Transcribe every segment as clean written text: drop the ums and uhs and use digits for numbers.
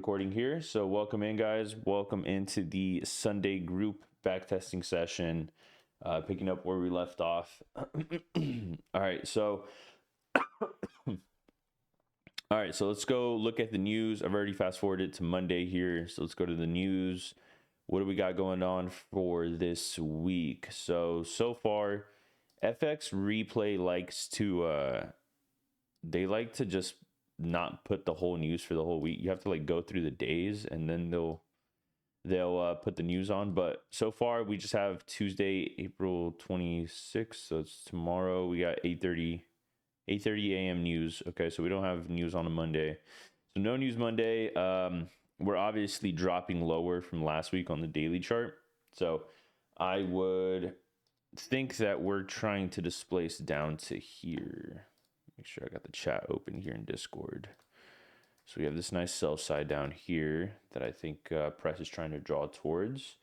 recording here. So welcome in, guys. Welcome into the Sunday group backtesting session, picking up where we left off. All right, so let's go look at the news. I've already fast forwarded to Monday here, so let's go to the news. What do we got going on for this week? So far, FX Replay likes to they like to just not put the whole news for the whole week. You have to like go through the days and then they'll put the news on. But so far we just have Tuesday, April 26th. So it's tomorrow. We got 8:30 a.m. news. Okay, so we don't have news on a Monday. So no news Monday. We're obviously dropping lower from last week on the daily chart. So I would think that we're trying to displace down to here. Make sure I got the chat open here in Discord. So we have this nice sell side down here that I think price is trying to draw towards.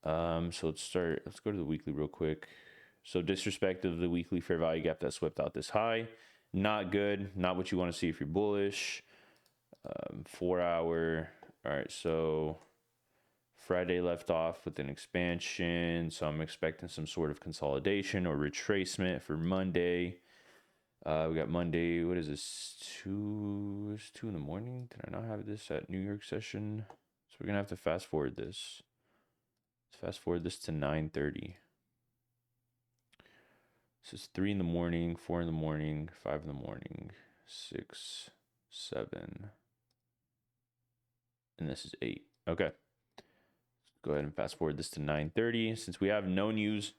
So let's go to the weekly real quick. So disrespect of the weekly fair value gap that swept out this high. Not good. Not what you want to see if you're bullish. 4 hour. All right, so Friday left off with an expansion. So I'm expecting some sort of consolidation or retracement for Monday. We got Monday. What is this? It's 2 in the morning. Did I not have this at New York session? So we're gonna have to fast forward this. Let's fast forward this to 9:30. So it's 3 in the morning, 4 in the morning, 5 in the morning, 6, 7, and this is 8. Okay. Let's go ahead and fast forward this to 9:30. Since we have no news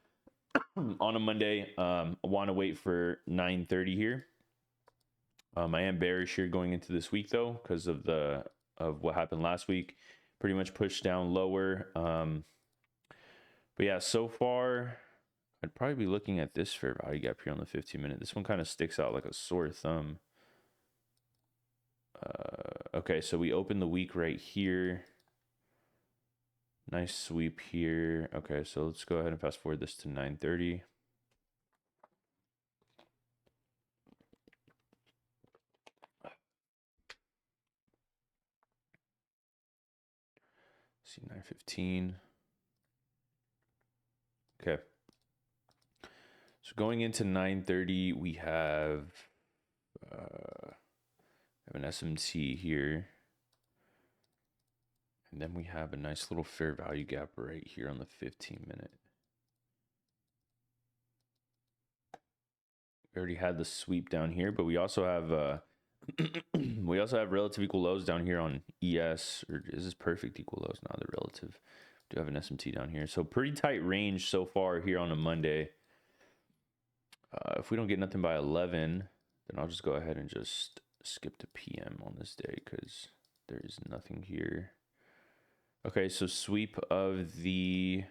on a Monday, I want to wait for 9:30 here. I am bearish here going into this week though, because of what happened last week. Pretty much pushed down lower. But yeah, so far I'd probably be looking at this fair value gap here on the 15-minute. This one kind of sticks out like a sore thumb. Okay, so we open the week right here. Nice sweep here. Okay, so let's go ahead and fast forward this to 9:30. See 9:15. Okay. So going into 9:30, we have an SMT here. And then we have a nice little fair value gap right here on the 15-minute. We already had the sweep down here, but we also have relative equal lows down here on ES, or is this perfect equal lows? No, they're relative. We do have an SMT down here. So pretty tight range so far here on a Monday. If we don't get nothing by 11, then I'll just go ahead and just skip to PM on this day because there is nothing here. Okay, so sweep of the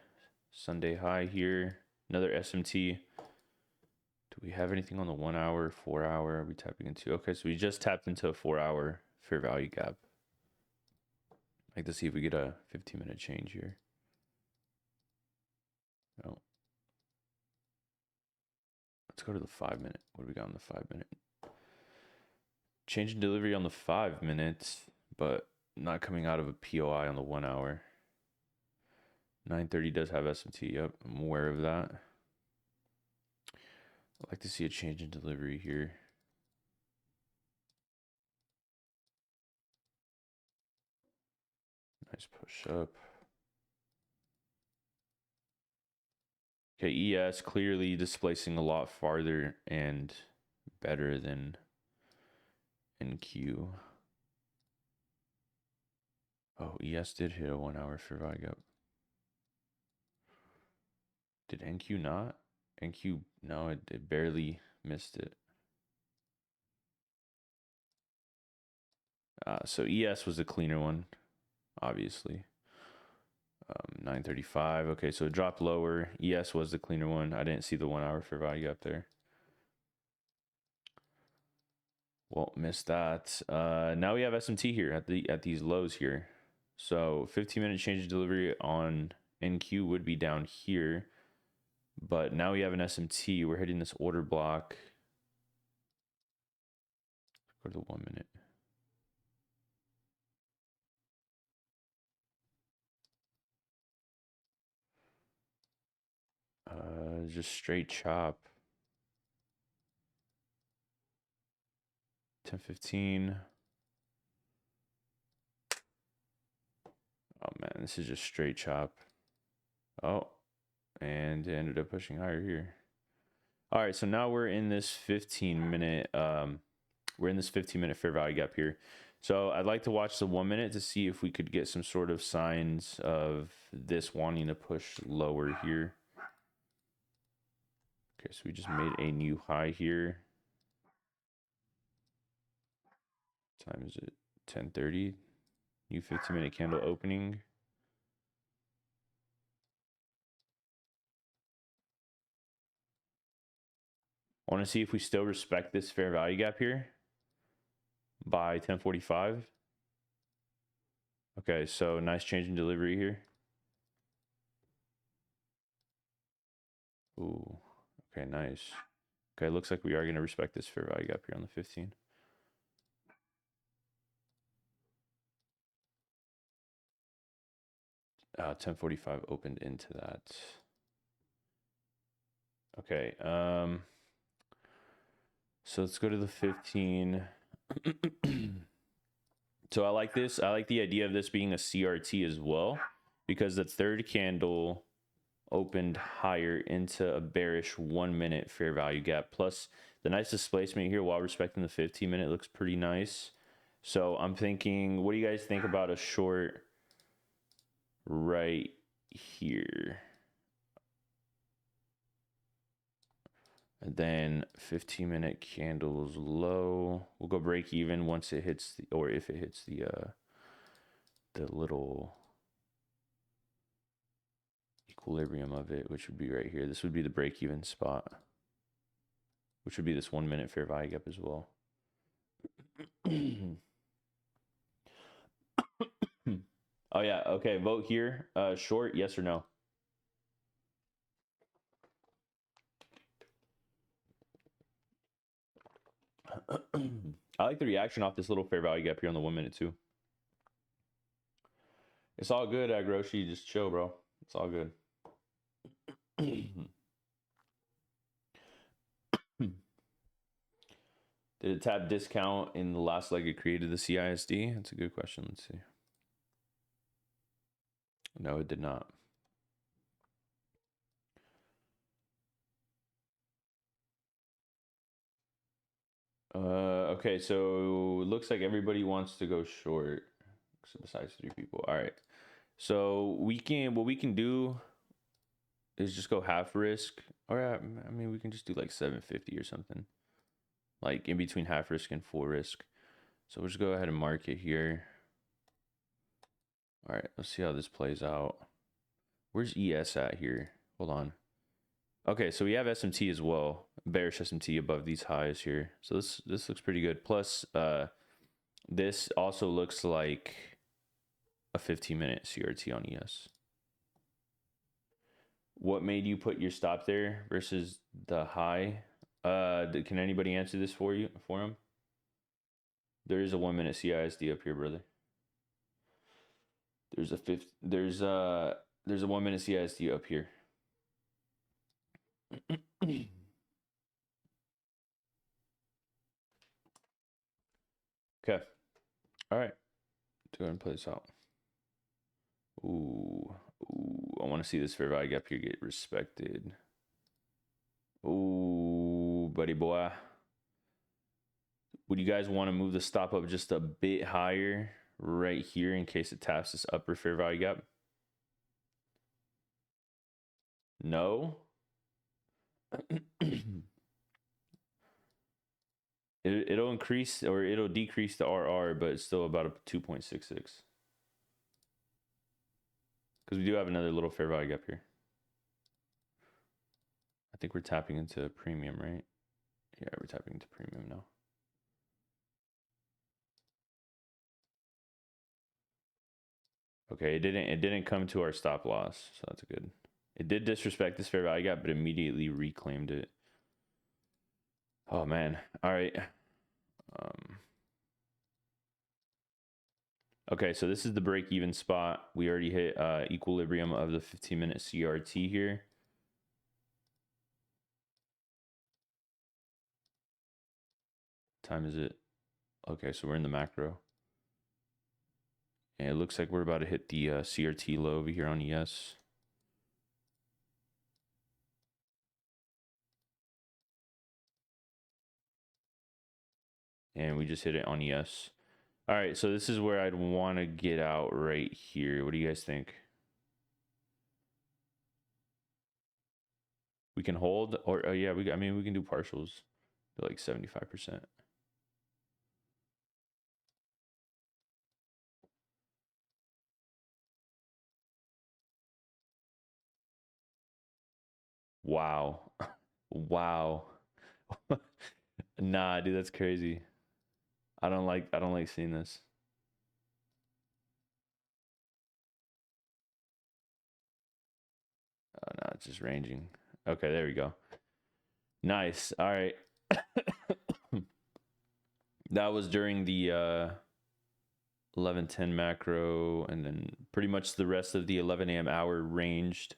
Sunday high here. Another SMT. Do we have anything on the 1 hour, 4 hour? Are we tapping into? Okay, so we just tapped into a 4 hour fair value gap. I'd like to see if we get a 15-minute change here. No. Let's go to the 5-minute. What do we got on the 5-minute? Change in delivery on the 5 minutes, but not coming out of a POI on the 1 hour. 9:30 does have SMT. Yep, I'm aware of that. I'd like to see a change in delivery here. Nice push up. Okay, ES clearly displacing a lot farther and better than NQ. Oh, ES did hit a 1 hour fair value gap. Did NQ not? NQ, no, it barely missed it. So ES was the cleaner one, obviously. 9:35. Okay, so it dropped lower. ES was the cleaner one. I didn't see the 1 hour fair value gap there. Won't miss that. Now we have SMT here at these lows here. So 15-minute change of delivery on NQ would be down here. But now we have an SMT. We're hitting this order block. Go to the 1 minute. it's just straight chop. 10-15. Oh man, this is just straight chop. Oh, and it ended up pushing higher here. All right, so now we're in this 15-minute fair value gap here. So I'd like to watch the 1 minute to see if we could get some sort of signs of this wanting to push lower here. Okay, so we just made a new high here. What time is it? 10:30. New 15-minute candle opening. I want to see if we still respect this fair value gap here by 10:45. Okay, so nice change in delivery here. Ooh, okay, nice. Okay, looks like we are going to respect this fair value gap here on the 15. Uh, 10:45 opened into that. Okay, so let's go to the 15. So I like this. I like the idea of this being a CRT as well, because the third candle opened higher into a bearish 1 minute fair value gap. Plus the nice displacement here while respecting the 15-minute looks pretty nice. So I'm thinking, what do you guys think about a short right here? And then 15-minute candles low. We'll go break even once it hits the, or if it hits the little equilibrium of it, which would be right here. This would be the break even spot, which would be this 1 minute fair value gap as well. Oh yeah, okay, vote here. Short, yes or no? I like the reaction off this little fair value gap here on the 1 minute too. It's all good, Agroshi. Just chill, bro. It's all good. Did it tap discount in the last leg it created the CISD? That's a good question. Let's see. No, it did not. Okay, so it looks like everybody wants to go short, besides 3 people. All right, so what we can do is just go half risk, or I mean, we can just do like 750 or something, like in between half risk and full risk. So we'll just go ahead and mark it here. All right, let's see how this plays out. Where's ES at here? Hold on. Okay, so we have SMT as well, bearish SMT above these highs here. So this looks pretty good. Plus, this also looks like a 15-minute CRT on ES. What made you put your stop there versus the high? Can anybody answer this for him? There is a 1 minute CISD up here, brother. There's a 1 minute CISD up here. Okay. All right. Go ahead and play this out. Ooh. I want to see this fair value gap here get respected. Ooh, buddy boy. Would you guys want to move the stop up just a bit higher right here in case it taps this upper fair value gap? No. It'll increase or it'll decrease the RR, but it's still about a 2.66. Because we do have another little fair value gap here. I think we're tapping into premium, right? Yeah, we're tapping into premium now. Okay, it didn't come to our stop loss, so that's good. It did disrespect this fair value gap, but immediately reclaimed it. Oh man. All right. Okay, so this is the break even spot. We already hit equilibrium of the 15-minute CRT here. time is it? Okay, so we're in the macro. And it looks like we're about to hit the CRT low over here on ES. And we just hit it on ES. All right, so this is where I'd want to get out right here. What do you guys think? We can hold, or yeah, I mean, we can do partials to like 75%. Wow. Wow. Nah, dude, that's crazy. I don't like seeing this. Oh no, it's just ranging. Okay, there we go. Nice. All right. That was during the 11:10 macro, and then pretty much the rest of the 11 a.m. hour ranged.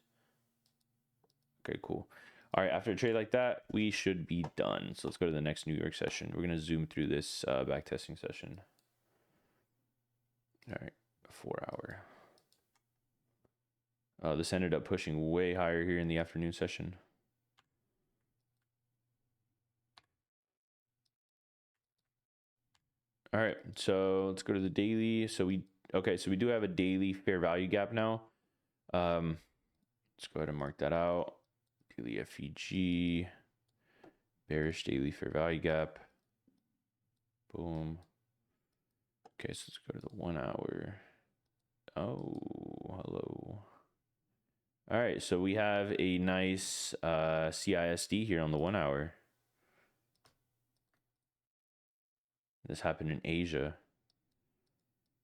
Okay, cool. All right, after a trade like that, we should be done. So let's go to the next New York session. We're gonna zoom through this backtesting session. All right, 4 hour. This ended up pushing way higher here in the afternoon session. All right, so let's go to the daily. So we do have a daily fair value gap now. Let's go ahead and mark that out. Daily FEG, bearish daily fair value gap. Boom. Okay, so let's go to the 1 hour. Oh, hello. All right, so we have a nice CISD here on the 1 hour. This happened in Asia.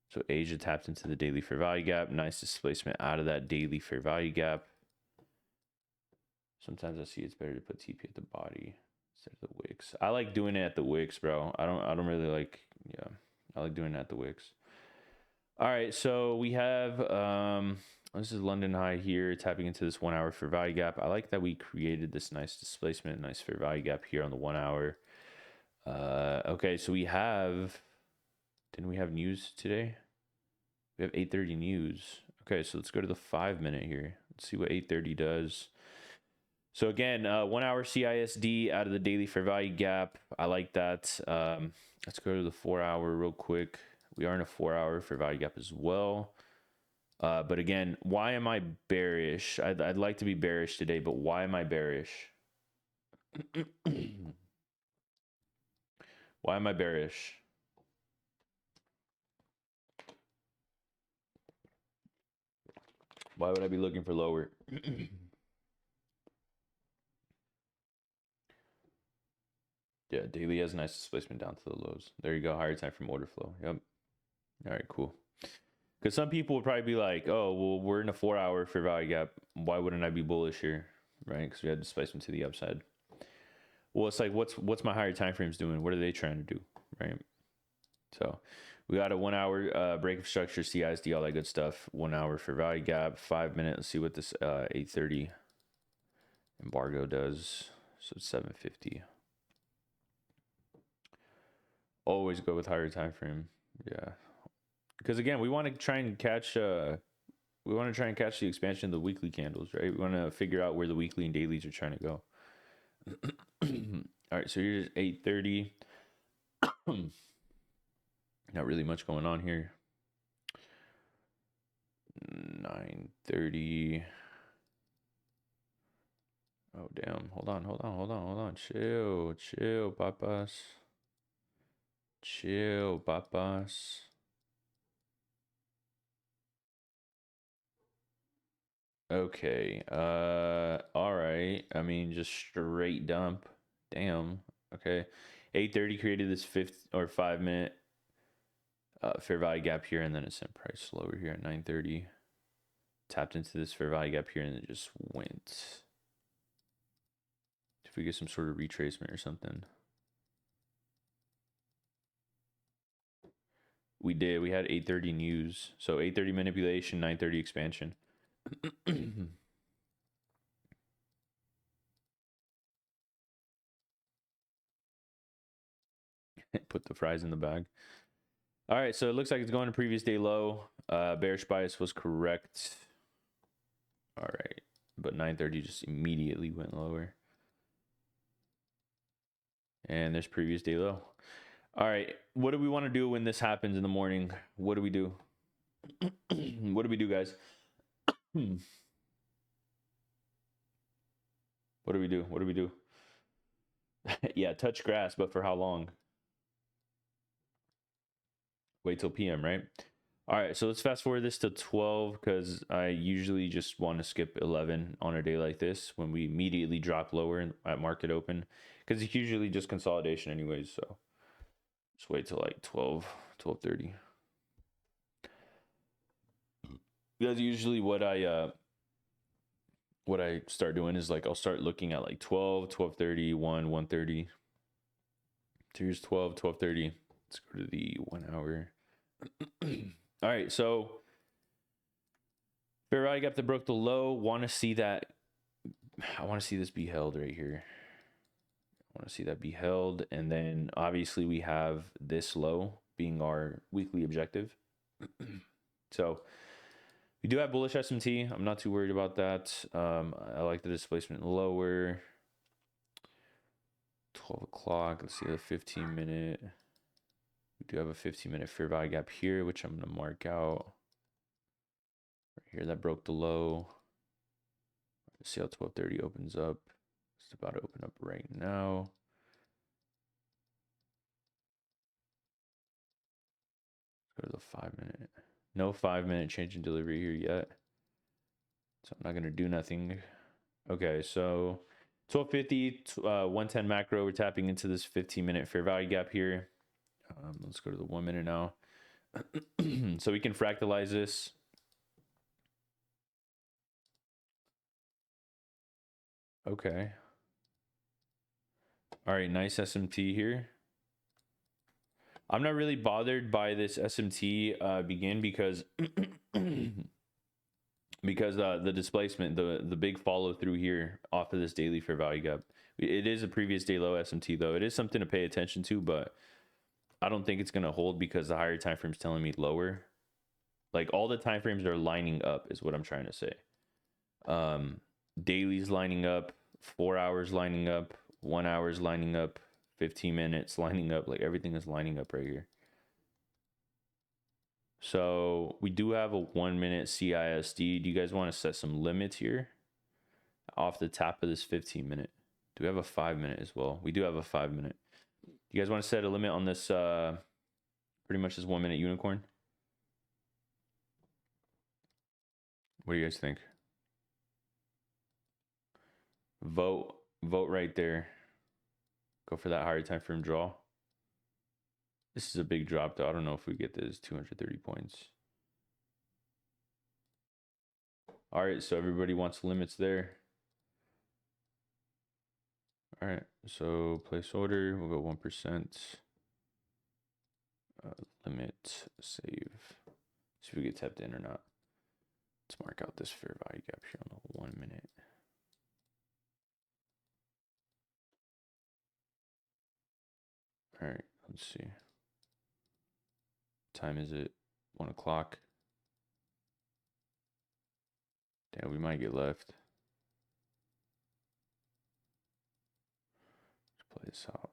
So Asia tapped into the daily fair value gap. Nice displacement out of that daily fair value gap. Sometimes I see it's better to put TP at the body instead of the wicks. I like doing it at the wicks, bro. I don't really like, yeah. I like doing it at the wicks. All right, so we have this is London high here, tapping into this 1 hour fair value gap. I like that we created this nice displacement, nice fair value gap here on the 1 hour. Okay, so we have, didn't we have news today? We have 8:30 news. Okay, so let's go to the 5 minute here. Let's see what 8:30 does. So again, 1 hour CISD out of the daily fair value gap. I like that. Let's go to the 4 hour real quick. We are in a 4 hour fair value gap as well. But again, why am I bearish? I'd like to be bearish today, but why am I bearish? Why am I bearish? Why would I be looking for lower? Yeah, daily has a nice displacement down to the lows. There you go. Higher time from order flow. Yep. All right, cool. Because some people would probably be like, oh, well, we're in a 4 hour fair value gap. Why wouldn't I be bullish here? Right? Because we had displacement to the upside. Well, it's like, what's my higher time frames doing? What are they trying to do? Right? So we got a 1 hour break of structure, CISD, all that good stuff. 1 hour fair value gap, 5 minutes. Let's see what this 8:30 embargo does. So 750. Always go with higher time frame. Yeah. Because again, we want to try and catch the expansion of the weekly candles, right? We want to figure out where the weekly and dailies are trying to go. All right, so here's 8:30. Not really much going on here. 9:30. Oh damn! Hold on. Chill, papas. Chill, papas. Okay. All right. I mean, just straight dump. Damn. Okay. 8:30 created this 5 minute fair value gap here, and then it sent price lower here at 9:30. Tapped into this fair value gap here, and it just went. If we get some sort of retracement or something. We did. We had 8:30 news. So 8:30 manipulation, 9:30 expansion. Put the fries in the bag. All right, so it looks like it's going to previous day low. Bearish bias was correct. All right, but 930 just immediately went lower. And there's previous day low. All right, what do we want to do when this happens in the morning? What do we do? What do we do, guys? What do we do? What do we do? Yeah, touch grass, but for how long? Wait till PM, right? All right, so let's fast forward this to 12 because I usually just want to skip 11 on a day like this when we immediately drop lower at market open because it's usually just consolidation anyways. So just wait till like 12, 12:30. That's usually what I start doing is like I'll start looking at like 12, 12:30, 1, 1:30. So here's 12, 12:30. Let's go to the 1 hour. All right, so fair value gap that broke the low. Want to see that? I want to see this be held right here. I want to see that be held, and then obviously we have this low being our weekly objective. So we do have bullish SMT. I'm not too worried about that. I like the displacement lower. 12 o'clock. Let's see the 15-minute. We do have a 15-minute fair value gap here, which I'm going to mark out. Right here, that broke the low. Let's see how 12:30 opens up. It's about to open up right now. Let's go to the 5-minute. No 5-minute change in delivery here yet. So I'm not going to do nothing. Okay, so 12:50, 110 macro. We're tapping into this 15-minute fair value gap here. Let's go to the 1 minute now. So we can fractalize this. Okay. All right, nice SMT here. I'm not really bothered by this SMT begin because the displacement, the big follow through here off of this daily fair value gap. It is a previous day low SMT though. It is something to pay attention to, but I don't think it's going to hold because the higher time frame's telling me lower. Like all the time frames are lining up is what I'm trying to say. Daily's lining up, 4 hours lining up, 1 hour's lining up, 15 minutes lining up. Like everything is lining up right here. So we do have a 1 minute CISD. Do you guys want to set some limits here off the top of this 15-minute? Do we have a 5-minute as well? We do have a 5-minute. You guys want to set a limit on this pretty much this 1 minute unicorn? What do you guys think? Vote right there. Go for that higher time frame draw. This is a big drop though. I don't know if we get this 230 points. All right, so everybody wants limits there. All right, so place order, we'll go 1%. Limit, save. See if we get tapped in or not. Let's mark out this fair value gap here on the 1 minute. All right, let's see. What time is it? 1 o'clock. Damn, we might get left. Let's play this out.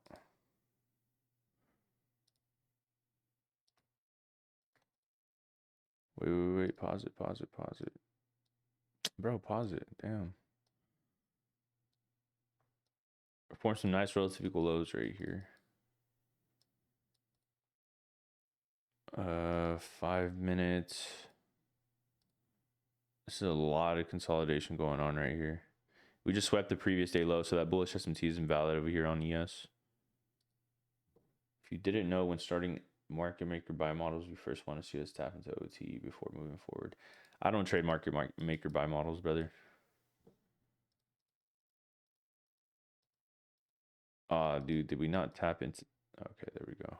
Wait. Pause it. Bro, pause it. Damn. Form some nice relative equal lows right here. 5 minutes. This is a lot of consolidation going on right here. We just swept the previous day low, so that bullish SMT is invalid over here on ES. If you didn't know, when starting market maker buy models, we first want to see us tap into OT before moving forward. I don't trade market maker buy models, brother. Dude, did we not tap into? Okay, there we go.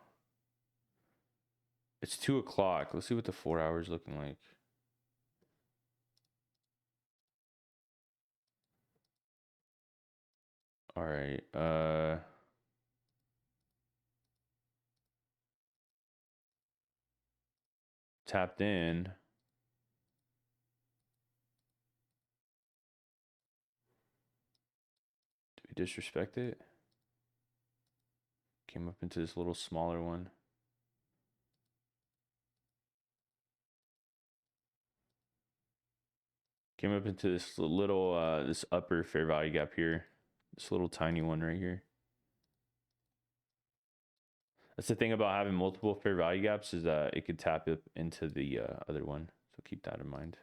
It's 2 o'clock. Let's see what the 4 hours looking like. All right. tapped in. Did we disrespect it? Came up into this little smaller one. Came up into this little, this upper fair value gap here. This little tiny one right here. That's the thing about having multiple fair value gaps, is that it could tap up into the other one. So keep that in mind.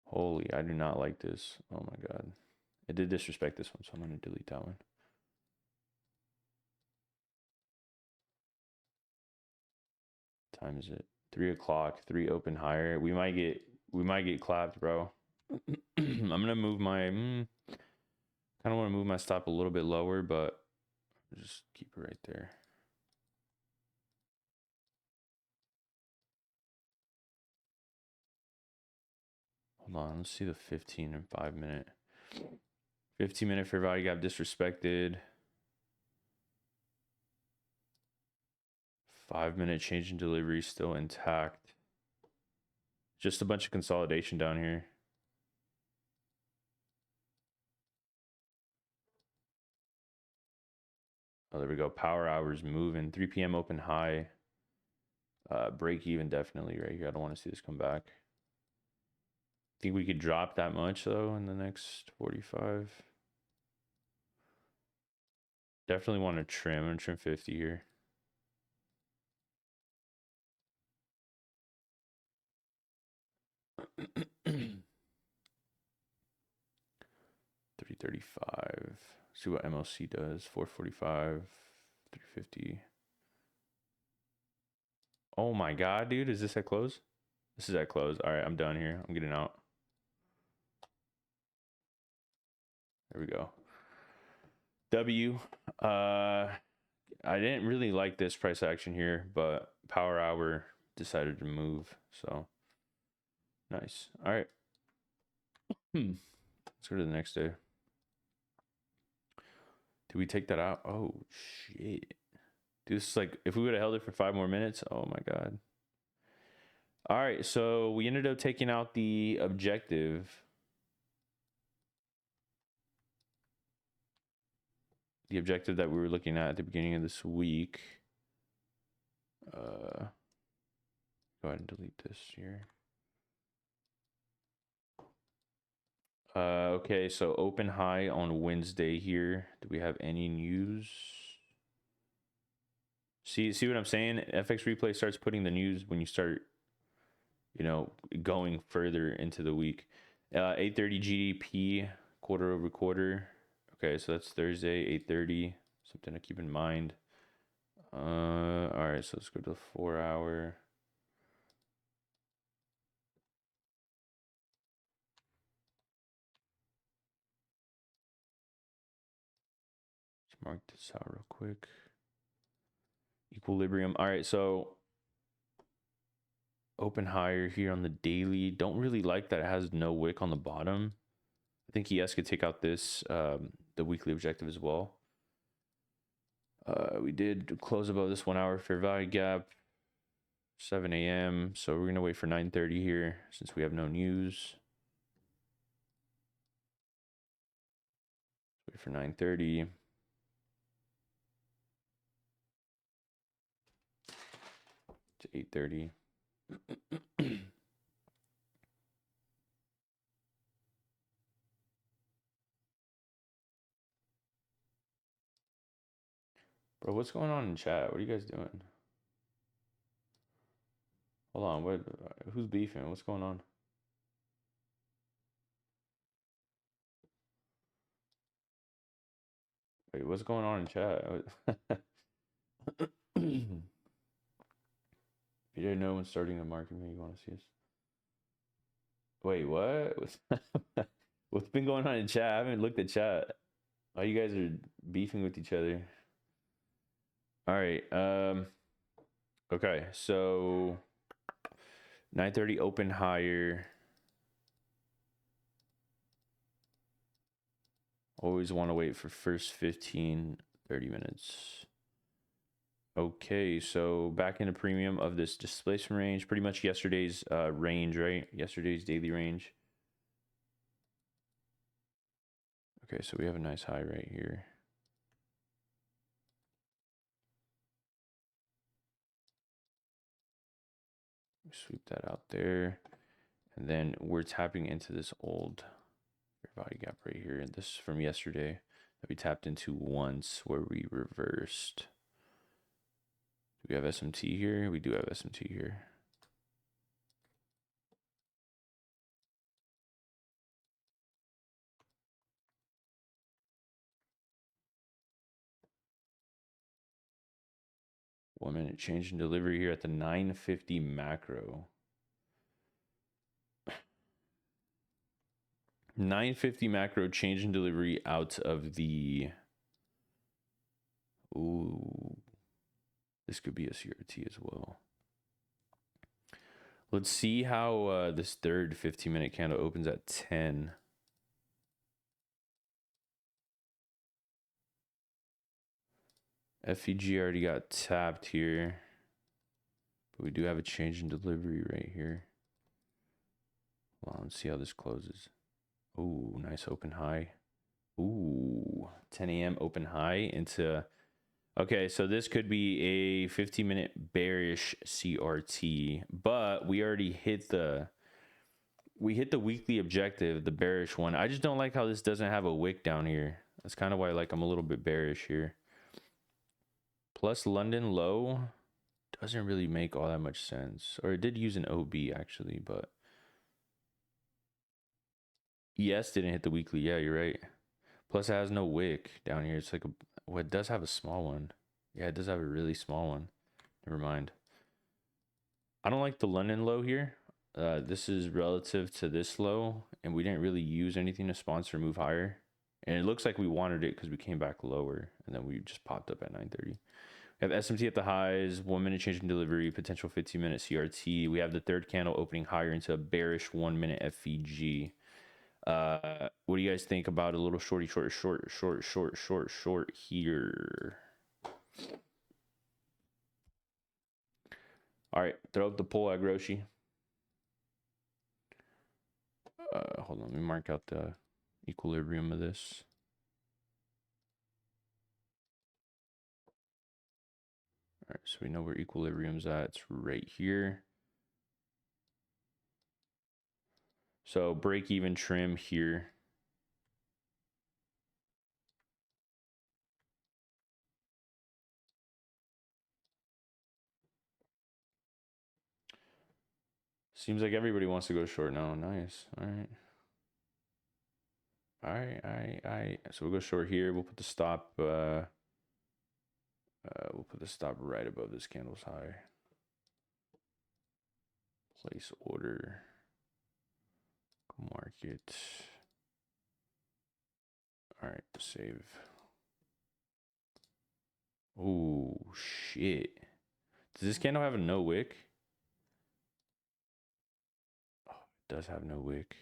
Holy, I do not like this. Oh my God. It did disrespect this one, so I'm going to delete that one. What time is it? 3 o'clock, 3 open higher. We might get clapped, bro. I'm going to move my, kind of want to move my stop a little bit lower, but just keep it right there. Hold on, let's see the 15 and 5 minute. 15-minute fair value gap disrespected. 5-minute change in delivery still intact. Just a bunch of consolidation down here. Oh, there we go. Power hours moving. 3 p.m. open high. Break even definitely right here. I don't want to see this come back. Think we could drop that much though in the next 45. Definitely want to trim. I'm gonna trim 50 here. $335. See what MLC does. 445, 350. Oh my God, dude. Is this at close? This is at close. All right, I'm done here. I'm getting out. There we go. W. I didn't really like this price action here, but power hour decided to move. So nice. All right. Let's go to the next day. Did we take that out? Oh shit. Dude, this is like, if we would have held it for 5 more minutes, oh my God. All right, so we ended up taking out the objective. The objective that we were looking at the beginning of this week. Go ahead and delete this here. Okay, so open high on Wednesday here. Do we have any news? See what I'm saying? FX Replay starts putting the news when you start, you know, going further into the week. 8:30 GDP quarter over quarter. Okay, so that's Thursday, 8:30. Something to keep in mind. All right, so let's go to the 4 hour. Let's mark this out real quick. Equilibrium. All right, so open higher here on the daily. Don't really like that it has no wick on the bottom. I think ES could take out this, the weekly objective as well. We did close above this 1 hour fair value gap, 7 a.m. So we're gonna wait for 9:30 here since we have no news. Wait for 9:30. To 8:30. Bro, what's going on in chat? What are you guys doing? Hold on, who's beefing? What's going on? Wait, what's going on in chat? You didn't know when starting the market, maybe you want to see us. Wait, what? What's been going on in chat? I haven't looked at chat. Oh, you guys are beefing with each other. All right. Okay, so 9:30 open higher. Always want to wait for first 15, 30 minutes. Okay, so back in the premium of this displacement range, pretty much yesterday's range, right? Yesterday's daily range. Okay, so we have a nice high right here. Sweep that out there. And then we're tapping into this old fair value gap right here. And this is from yesterday that we tapped into once where we reversed. Do we have SMT here? We do have SMT here. One minute change in delivery here at the 950 macro. 950 macro change in delivery out of the... Ooh. This could be a CRT as well. Let's see how this third 15-minute candle opens at 10. FEG already got tapped here. But we do have a change in delivery right here. Well, let's see how this closes. Ooh, nice open high. Ooh, 10 a.m. open high into... Okay, so this could be a 15-minute bearish CRT, but we already hit the... We hit the weekly objective, the bearish one. I just don't like how this doesn't have a wick down here. That's kind of why I'm a little bit bearish here. Plus London low doesn't really make all that much sense. Or it did use an OB actually, but... Yes, didn't hit the weekly. Yeah, you're right. Plus it has no wick down here. It's like a... Well, it does have a small one. Yeah, it does have a really small one. Never mind. I don't like the London low here. This is relative to this low, and we didn't really use anything to sponsor move higher. And it looks like we wanted it because we came back lower, and then we just popped up at 930. We have SMT at the highs, 1 minute change in delivery, potential 15-minute CRT. We have the third candle opening higher into a bearish 1 minute FVG. What do you guys think about a little short here? All right, throw up the poll at Groshi. Hold on, let me mark out the equilibrium of this. All right, so we know where equilibrium's at. It's right here. So break even trim here. Seems like everybody wants to go short now. Nice. All right. All right. So we'll go short here. We'll put the stop. We'll put the stop right above this candle's high. Place order. Market. All right. Save. Oh shit. Does this candle have a no wick? Oh, it does have no wick.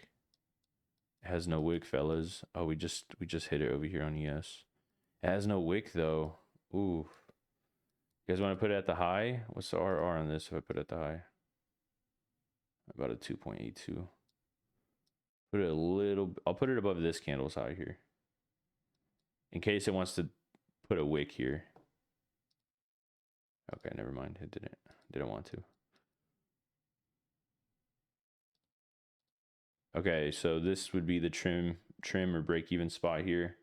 It has no wick, fellas. Oh, we just hit it over here on ES. It has no wick though. Ooh. You guys want to put it at the high? What's the RR on this if I put it at the high? About a 2.82. Put it a little... I'll put it above this candle's high here. In case it wants to put a wick here. Okay, never mind. It didn't want to. Okay, so this would be the trim or break even spot here.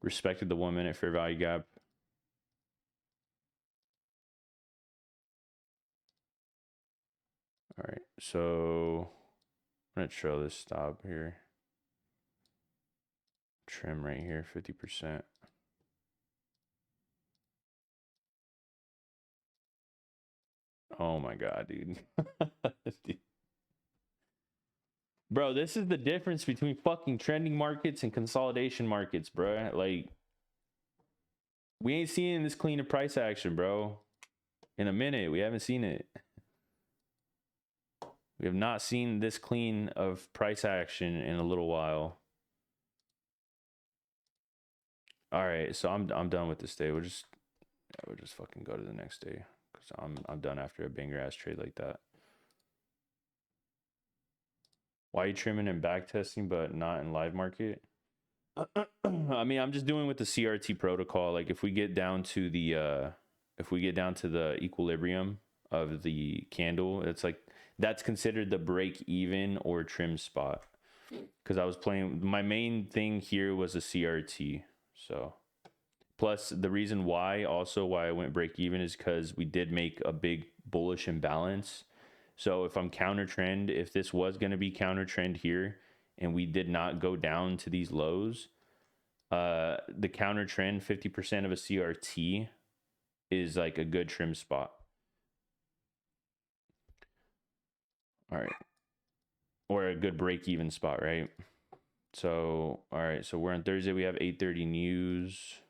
Respected the 1 minute fair value gap. All right, so I'm gonna trail this stop here. Trim right here, 50%. Oh my god, dude. Bro, this is the difference between fucking trending markets and consolidation markets, bro. Like, we ain't seeing this clean of price action, bro. In a minute, we haven't seen it. We have not seen this clean of price action in a little while. All right, so I'm done with this day. We'll just I would just fucking go to the next day because I'm done after a banger ass trade like that. Why are you trimming and back testing but not in live market? I mean, I'm just doing with the CRT protocol. Like if we get down to the equilibrium of the candle, it's like that's considered the break even or trim spot. Because I was playing, my main thing here was a CRT. So plus the reason why I went break even is because we did make a big bullish imbalance. So if I'm counter trend, if this was going to be counter trend here and we did not go down to these lows, the counter trend 50% of a CRT is like a good trim spot. All right. Or a good break even spot, right? So, all right. So we're on Thursday. We have 8:30 news.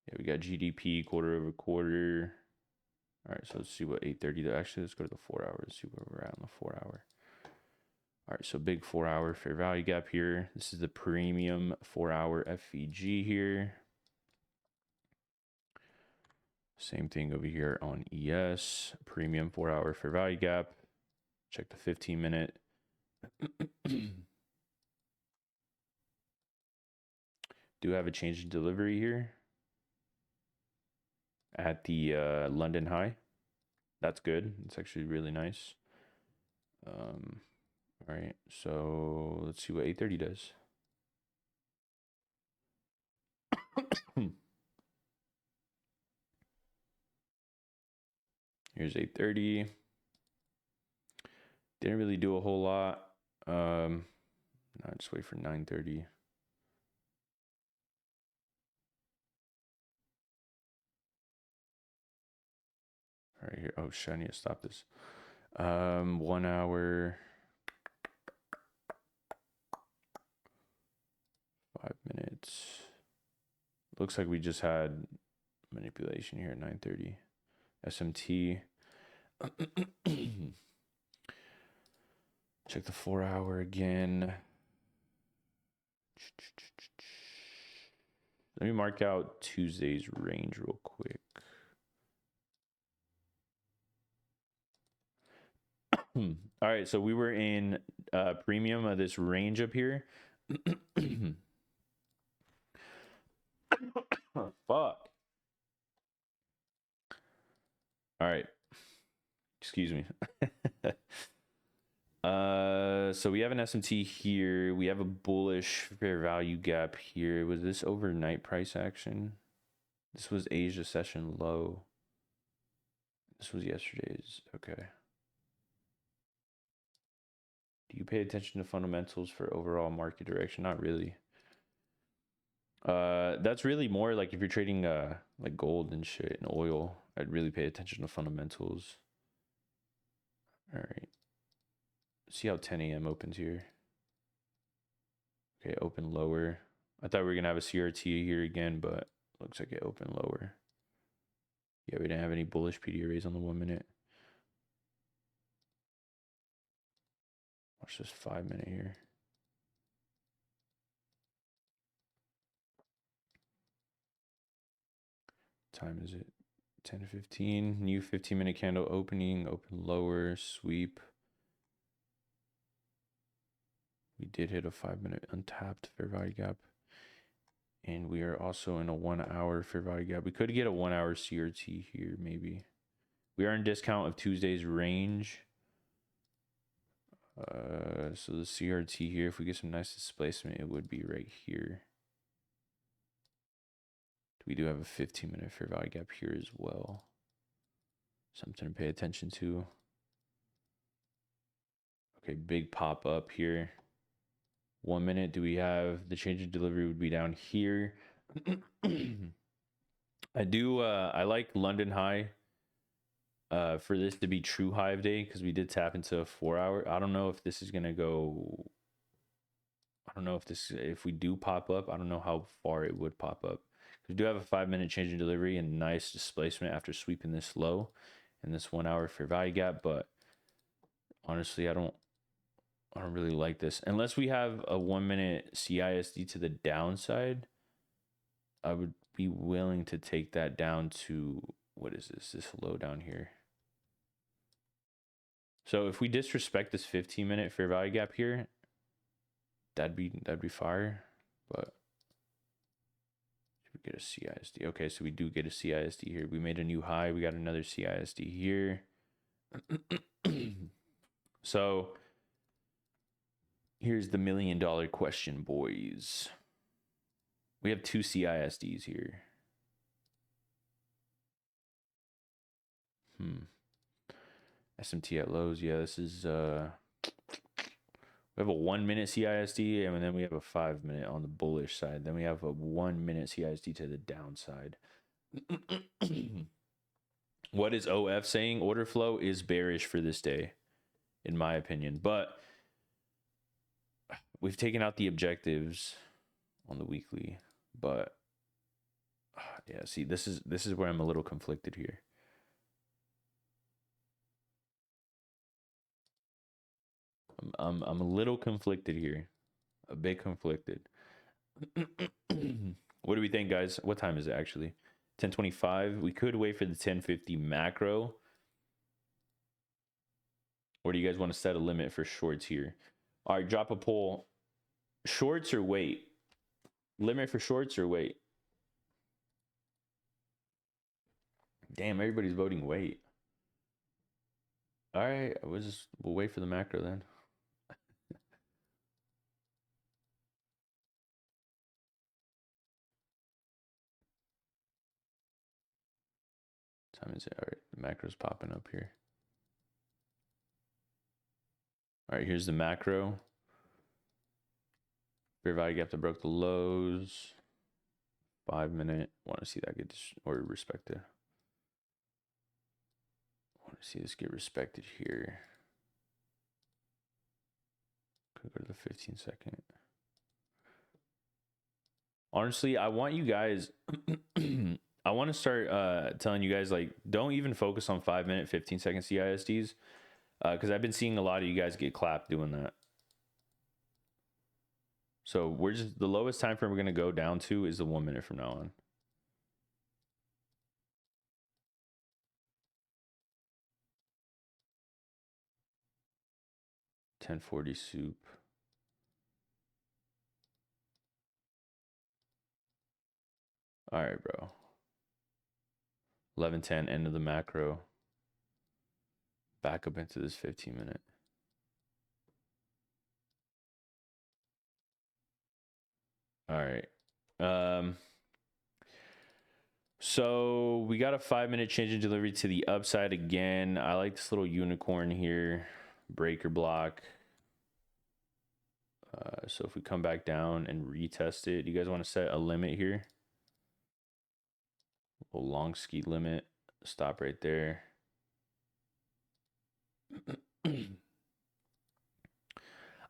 Yeah, we got GDP quarter over quarter. All right. So let's see what 8:30. Actually, let's go to the 4 hours. See where we're at on the 4 hour. All right, so big 4 hour fair value gap here. This is the premium 4 hour FVG here. Same thing over here on ES, premium 4 hour fair value gap. Check the 15-minute. Do have a change in delivery here at the London high. That's good. It's actually really nice. All right, so let's see what 8:30 does. Here's 8:30. Didn't really do a whole lot. No, just wait for 9:30. All right here. Oh shit, I need to stop this. 1 hour. 5 minutes. Looks like we just had manipulation here at 9:30. SMT. Check the 4 hour again. Let me mark out Tuesday's range real quick. All right, so we were in premium of this range up here. Fuck. All right. Excuse me. So we have an SMT here. We have a bullish fair value gap here. Was this overnight price action? This was Asia session low. This was yesterday's. Okay. Do you pay attention to fundamentals for overall market direction? Not really. That's really more like if you're trading like gold and shit and oil, I'd really pay attention to fundamentals. All right. See how 10 a.m. opens here. Okay, open lower. I thought we were gonna have a CRT here again, but looks like it opened lower. Yeah, we didn't have any bullish PD arrays on the 1 minute. Watch this 5 minute here. Time is it? 10:15. New 15-minute candle opening. Open lower. Sweep. We did hit a 5 minute untapped fair value gap. And we are also in a 1 hour fair value gap. We could get a 1 hour CRT here, maybe. We are in discount of Tuesday's range. So the CRT here, if we get some nice displacement, it would be right here. We do have a 15-minute fair value gap here as well. Something to pay attention to. Okay, big pop up here. 1 minute, do we have the change in delivery would be down here. I like London high for this to be true high of day because we did tap into a 4 hour. I don't know if this is gonna go. I don't know if we do pop up, I don't know how far it would pop up. We do have a 5 minute change in delivery and nice displacement after sweeping this low and this 1 hour fair value gap, but honestly, I don't really like this. Unless we have a 1 minute CISD to the downside, I would be willing to take that down to, what is this low down here? So if we disrespect this 15-minute fair value gap here, that'd be fire. But should we get a CISD? Okay, so we do get a CISD here. We made a new high. We got another CISD here. So here's the $1 million question, boys. We have 2 CISDs here. SMT at lows. Yeah, this is we have a 1 minute CISD, and then we have a 5 minute on the bullish side. Then we have a 1 minute CISD to the downside. What is OF saying? Order flow is bearish for this day, in my opinion. But we've taken out the objectives on the weekly. But yeah, see, this is where I'm a little conflicted here. I'm a little conflicted here, a bit conflicted. What do we think, guys? What time is it actually? 10:25. We could wait for the 10:50 macro, or do you guys want to set a limit for shorts here? All right, drop a poll. Shorts or wait? Limit for shorts or wait? Damn, everybody's voting wait. All right, we'll wait for the macro then. Time is it? All right, the macro's popping up here. All right, here's the macro. Fair value gap that broke the lows. 5 minute. Want to see that get respected. Want to see this get respected here. Could go to the 15-second. Honestly, I want you guys. I want to start telling you guys, like, don't even focus on 5 minute, 15-second CISDs, because I've been seeing a lot of you guys get clapped doing that. So we're just, the lowest time frame we're going to go down to is the 1 minute from now on. $10.40 soup. All right, bro. 11:10, end of the macro. Back up into this 15-minute. All right. So we got a 5 minute change in delivery to the upside again. I like this little unicorn here, breaker block. So if we come back down and retest it, you guys want to set a limit here? A long ski limit. Stop right there.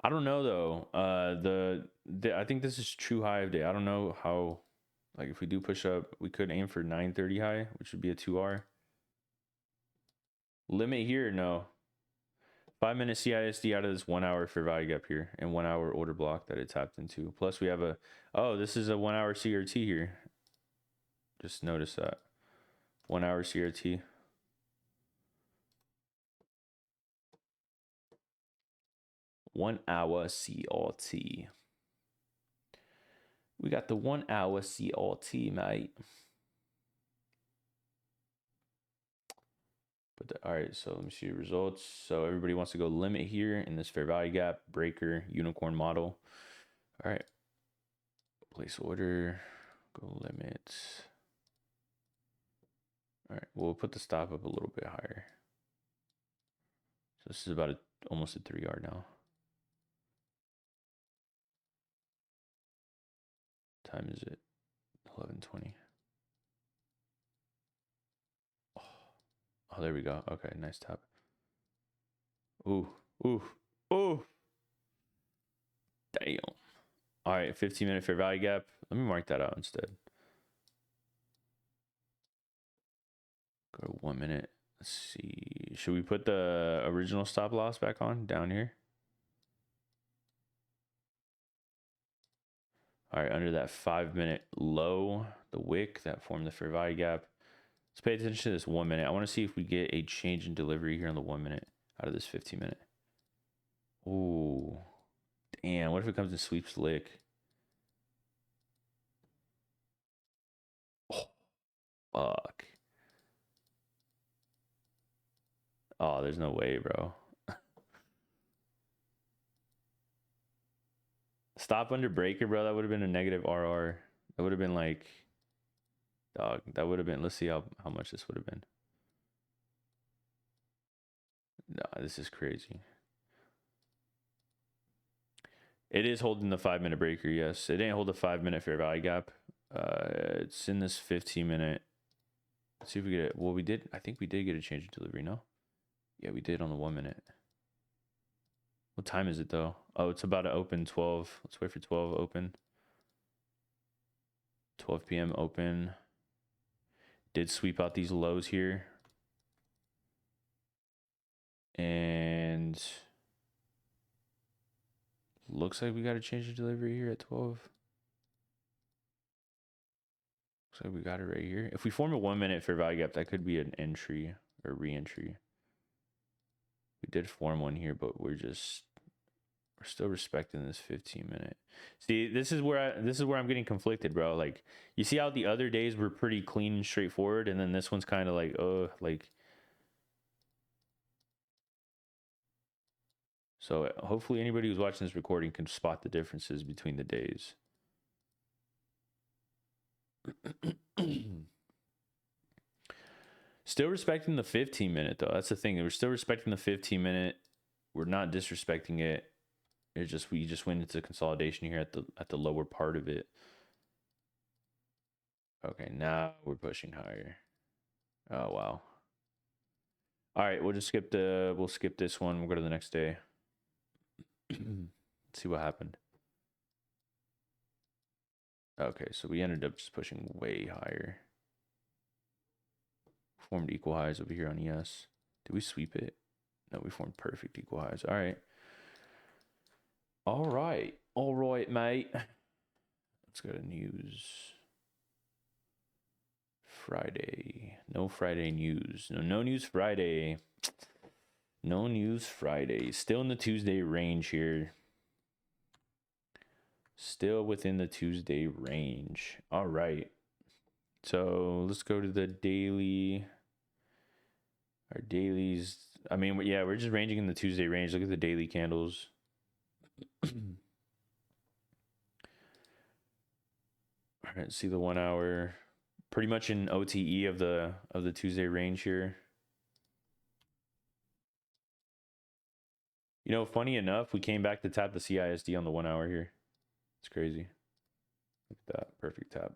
I don't know though. I think this is true high of day. I don't know how. Like if we do push up, we could aim for 930 high, which would be a 2R. Limit here, no. 5 minute CISD out of this 1 hour fair value gap here, and 1 hour order block that it tapped into. Plus we have a, oh, this is a 1 hour CRT here. Just notice that. 1 hour CRT. One hour CRT. We got the 1 hour CRT, mate. All right, so let me see the results. So everybody wants to go limit here in this fair value gap, breaker, unicorn model. All right, place order, go limit. All right, we'll put the stop up a little bit higher. So this is about almost a 3R now. Time is it? 11:20. Oh, there we go. Okay, nice tap. Ooh, ooh, ooh. Damn. All right, 15 minute fair value gap. Let me mark that out instead. Go to 1 minute. Let's see. Should we put the original stop loss back on down here? All right, under that 5 minute low, the wick that formed the fair value gap. Let's pay attention to this 1 minute. I want to see if we get a change in delivery here on the 1 minute out of this 15 minute. Ooh, damn. What if it comes and sweeps the lick? Oh, fuck. Oh, there's no way, bro. Stop under breaker, bro. That would have been a negative RR. That would have been like, dog. That would have been. Let's see how much this would have been. Nah, this is crazy. It is holding the 5 minute breaker. Yes, it ain't hold a 5 minute fair value gap. It's in this 15 minute. Let's see if we get it. Well, we did. I think we did get a change of delivery. No. Yeah, we did on the 1 minute. What time is it though? Oh, it's about to open 12. Let's wait for 12 open. 12 p.m. open. Did sweep out these lows here. And looks like we got a change of delivery here at 12. Looks like we got it right here. If we form a 1 minute fair value gap, that could be an entry or re-entry. We did form one here, but we're still respecting this 15 minute. See, this is where I'm getting conflicted, bro. Like, you see how the other days were pretty clean and straightforward, and then this one's kind of like, like. So hopefully anybody who's watching this recording can spot the differences between the days. Still respecting the 15 minute though. That's the thing. We're still respecting the 15 minute. We're not disrespecting it. It's just we just went into consolidation here at the lower part of it. Okay, now we're pushing higher. Oh wow. All right, we'll skip this one. We'll go to the next day. Let's see what happened. Okay, so we ended up just pushing way higher. Formed equal highs over here on ES. Did we sweep it? No, we formed perfect equal highs. All right. All right. All right, mate. Let's go to news. Friday. No Friday news. No news Friday. No news Friday. Still in the Tuesday range here. Still within the Tuesday range. All right. So let's go to the daily. Our dailies. I mean, yeah, we're just ranging in the Tuesday range. Look at the daily candles. All right, see the 1 hour. Pretty much in OTE of the Tuesday range here. You know, funny enough, we came back to tap the CISD on the 1 hour here. It's crazy. Look at that. Perfect tap.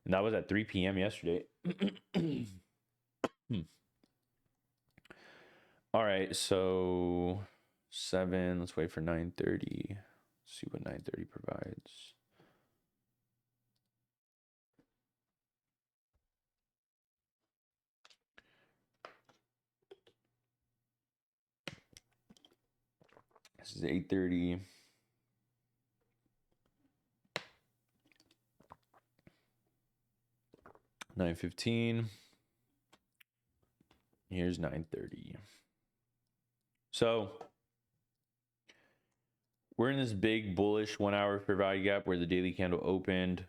And that was at 3 p.m. yesterday. All right, so 7. Let's wait for 9:30. See what 9:30 provides. This is 8:30. $9:15. Here's 9:30. So we're in this big bullish 1 hour fair value gap where the daily candle opened.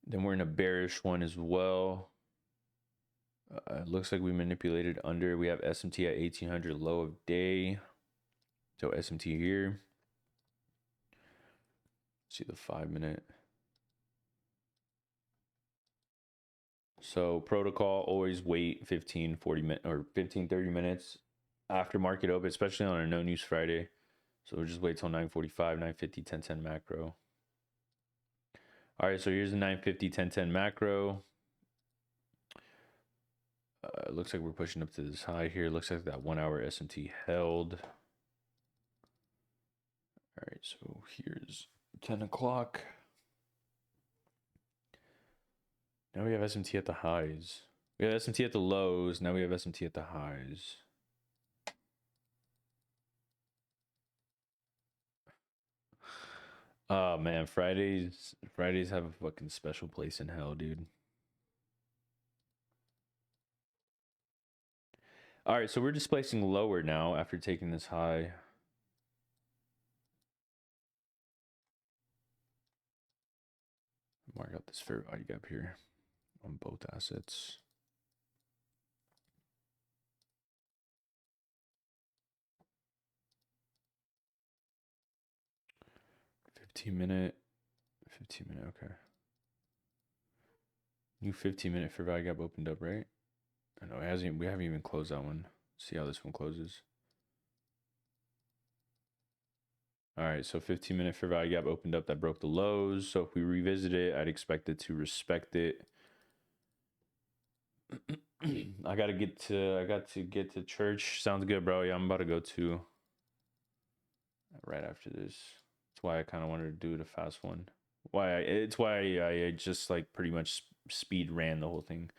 Then we're in a bearish one as well. It looks like we manipulated under. We have SMT at 1800 low of day. So SMT here. See the 5 minute. So protocol, always wait 15, 40 minutes or 15, 30 minutes after market open, especially on a no news Friday. So we'll just wait till 9:45, 9:50, 10:10 macro. All right, so here's the 9:50, 10:10 macro. It looks like we're pushing up to this high here. Looks like that 1 hour SMT held. All right, so here's 10 o'clock. Now we have SMT at the highs. We have SMT at the lows. Now we have SMT at the highs. Oh man, Fridays have a fucking special place in hell, dude. All right, so we're displacing lower now after taking this high. Mark out this fair value gap here on both assets. $15 minute, okay. New 15-minute fair value gap opened up, right? I know it hasn't. We haven't even closed that one. See how this one closes. All right, so 15-minute fair value gap opened up. That broke the lows. So if we revisit it, I'd expect it to respect it. I got to get to church. Sounds good, bro. Yeah, I'm about to go to right after this. That's why I kind of wanted to do the fast one. It's why I just like pretty much speed ran the whole thing.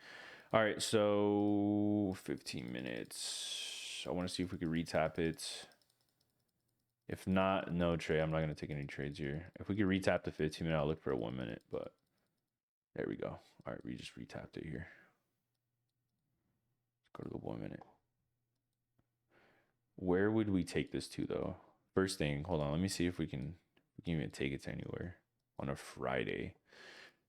All right, so 15 minutes. I want to see if we could retap it. If not, no trade. I'm not going to take any trades here. If we could retap the 15 minute, I'll look for a 1 minute, but there we go. All right, we just retapped it here. Let's go to the 1 minute. Where would we take this to though? First thing, hold on. Let me see if we can even take it to anywhere on a Friday.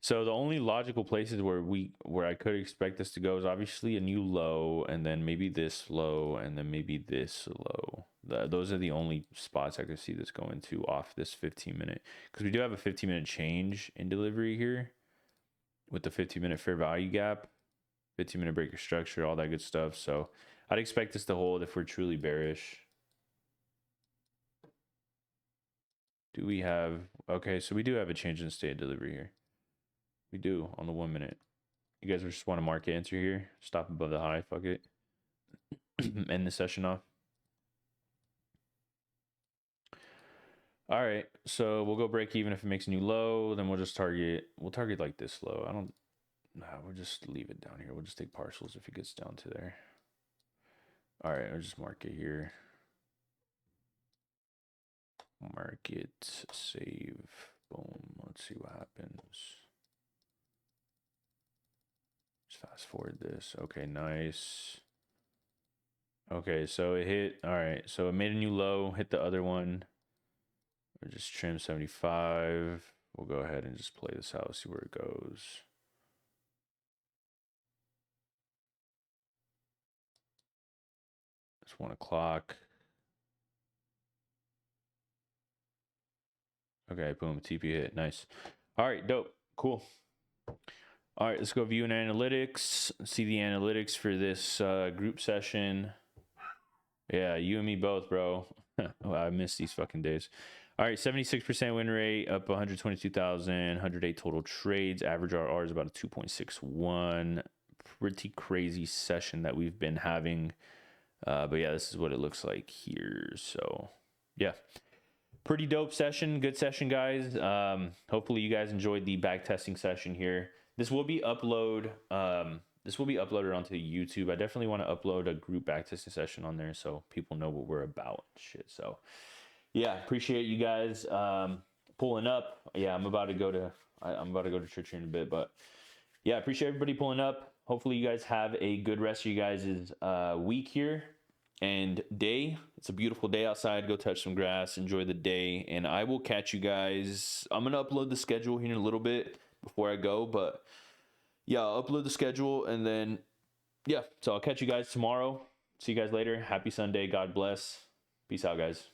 So the only logical places where I could expect this to go is obviously a new low, and then maybe this low, and then maybe this low. Those are the only spots I could see this going to off this 15 minute, because we do have a 15-minute change in delivery here with the 15-minute fair value gap, 15-minute breaker structure, all that good stuff. So I'd expect this to hold if we're truly bearish. Do we have, okay, so we do have a change in state of delivery here. We do on the 1 minute. You guys just want to market answer here. Stop above the high. Fuck it. End the session off. All right. So we'll go break even if it makes a new low. Then we'll just target. We'll target like this low. We'll just leave it down here. We'll just take partials if it gets down to there. All right. I'll just mark it here. Market, save. Boom. Let's see what happens. Fast forward this. Okay, nice. Okay, so it hit. All right, so it made a new low, hit the other one. Or just trim 75. We'll go ahead and just play this out, see where it goes. It's 1 o'clock. Okay, boom, TP hit. Nice. All right, dope. Cool. All right, let's go view and analytics. See the analytics for this group session. Yeah, you and me both, bro. Oh, I miss these fucking days. All right, 76% win rate, up 122,000, 108 total trades. Average RR is about a 2.61. Pretty crazy session that we've been having. But yeah, this is what it looks like here. So yeah, pretty dope session. Good session, guys. Hopefully you guys enjoyed the back testing session here. This will be uploaded onto YouTube. I definitely want to upload a group backtesting session on there so people know what we're about. Shit. So yeah, appreciate you guys pulling up. Yeah, I'm about to go to church here in a bit, but yeah, appreciate everybody pulling up. Hopefully you guys have a good rest of you guys' week here and day. It's a beautiful day outside. Go touch some grass, enjoy the day, and I will catch you guys. I'm gonna upload the schedule here in a little bit before I go, but yeah, I'll upload the schedule, and then yeah, so I'll catch you guys tomorrow. See you guys later. Happy Sunday. God bless. Peace out, guys.